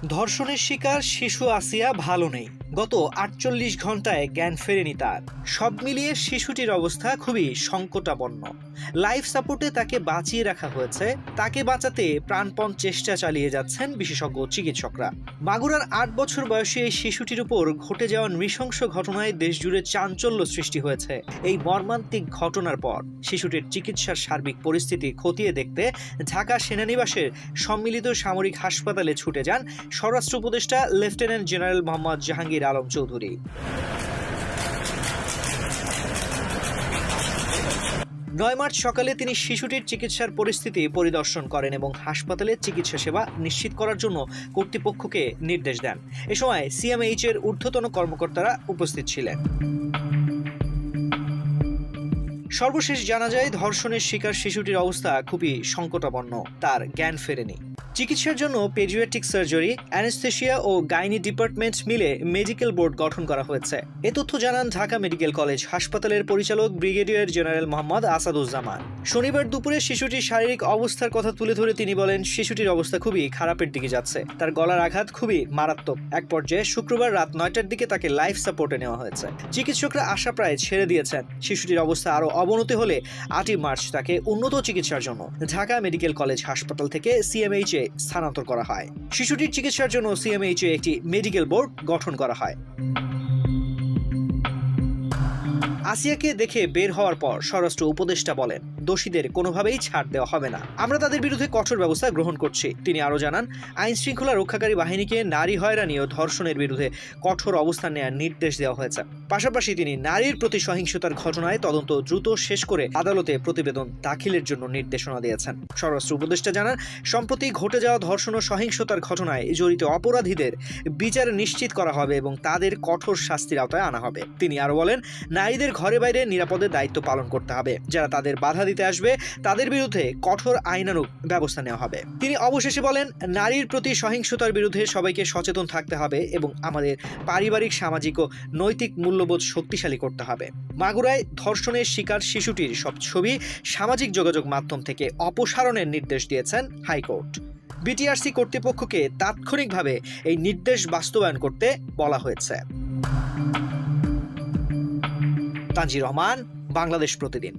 ধর্ষণের শিকার শিশু আসিয়া ভালো নেই। গত ৪৮ ঘন্টায় জ্ঞান ফেরেনি তার। সব মিলিয়ে শিশুটির অবস্থা খুবই সংকটাপন্ন। লাইফ সাপোর্টে তাকে বাঁচিয়ে রাখা হয়েছে। তাকে বাঁচাতে প্রাণপণ চেষ্টা চালিয়ে যাচ্ছেন বিশেষজ্ঞ চিকিৎসকরা। মাগুরার ৮ বছর বয়সী এই শিশুটির উপর ঘটে যাওয়া নৃশংস ঘটনায় দেশজুড়ে চাঞ্চল্য সৃষ্টি হয়েছে। এই মর্মান্তিক ঘটনার পর শিশুটির চিকিৎসার সার্বিক পরিস্থিতি খতিয়ে দেখতে ঢাকা সেনানিবাসের সম্মিলিত সামরিক হাসপাতালে ছুটে যান স্বরাষ্ট্র উপদেষ্টা lieutenant general Mohammad Jahangir Alam Chowdhury. ৯ March সকালে তিনি শিশুটির চিকিৎসার পরিস্থিতি পরিদর্শন করেন এবং হাসপাতালে চিকিৎসা সেবা নিশ্চিত করার জন্য কর্তৃপক্ষকে নির্দেশ দেন। এ সময় সিএমএইচ এর ঊর্ধ্বতন কর্মকর্তারা উপস্থিত ছিলেন। সর্বশেষ জানা যায়, ধর্ষণের শিকার শিশুটির অবস্থা খুবই সংকটাপন্ন। তার জ্ঞান ফেরেনি। চিকিৎসার জন্য পেডিয়াট্রিক সার্জারি, অ্যানেস্থেশিয়া ও গাইনি ডিপার্টমেন্ট মিলে মেডিকেল বোর্ড গঠন করা হয়েছে। এ তথ্য জানান ঢাকা মেডিকেল কলেজ হাসপাতালের পরিচালক ব্রিগেডিয়ার জেনারেল মোহাম্মদ আসাদুজ্জামান। শনিবার দুপুরে শিশুটির শারীরিক অবস্থার কথা তুলে ধরে তিনি বলেন, শিশুটির অবস্থা খুবই খারাপের দিকে যাচ্ছে। তার গলার আঘাত খুবই মারাত্মক। এক পর্যায়ে শুক্রবার রাত ৯টার দিকে তাকে লাইফ সাপোর্টে নেওয়া হয়েছে। চিকিৎসকরা আশা প্রায় ছেড়ে দিয়েছেন। শিশুটির অবস্থা আরও অবনতি হলে ৮ই মার্চ তাকে উন্নত চিকিৎসার জন্য ঢাকা মেডিকেল কলেজ হাসপাতাল থেকে সিএমএইচ এ স্থানান্তর করা হয়। শিশুটির চিকিৎসার জন্য সিএমএইচ এ একটি মেডিকেল বোর্ড গঠন করা হয়। আসিয়াকে দেখে বের হওয়ার পর স্বরাষ্ট্র উপদেষ্টা বলেন, দোষীদের কোনোভাবেই ছাড় দেওয়া হবে না। আমরা তাদের বিরুদ্ধে কঠোর ব্যবস্থা গ্রহণ করছি। তিনি আরও জানান, আইন শৃঙ্খলা রক্ষাকারী বাহিনীকে নারী হয়রানি ও ধর্ষণের বিরুদ্ধে কঠোর অবস্থান নেওয়ার নির্দেশ দেওয়া হয়েছে। পাশাপাশি তিনি নারীর প্রতি সহিংসতার ঘটনায় তদন্ত দ্রুত শেষ করে আদালতে প্রতিবেদন দাখিলের জন্য নির্দেশনা দিয়েছেন। স্বরাষ্ট্র উপদেষ্টা জানান, সম্প্রতি ঘটে যাওয়া ধর্ষণ ও সহিংসতার ঘটনায় জড়িত অপরাধীদের বিচার নিশ্চিত করা হবে এবং তাদের কঠোর শাস্তির আওতায় আনা হবে। তিনি আরও বলেন, নারীদের ঘরে বাইরে নিরাপদে দায়িত্ব পালন করতে হবে। যারা তাদের বাধা দিতে আসবে তাদের বিরুদ্ধে কঠোর আইনানুগ ব্যবস্থা নেওয়া হবে। তিনি অবশেষে বলেন, নারীর প্রতি সহিংসতার বিরুদ্ধে সবাইকে সচেতন থাকতে হবে এবং আমাদের পারিবারিক, সামাজিক ও নৈতিক মূল্যবোধ শক্তিশালী করতে হবে। মাগুরায় ধর্ষণের শিকার শিশুটির সব ছবি সামাজিক যোগাযোগ মাধ্যম থেকে অপসারণের নির্দেশ দিয়েছেন হাইকোর্ট। বিটিআরসি কর্তৃপক্ষকে তাৎক্ষণিকভাবে এই নির্দেশ বাস্তবায়ন করতে বলা হয়েছে। তানজির রহমান, বাংলাদেশ প্রতিদিন।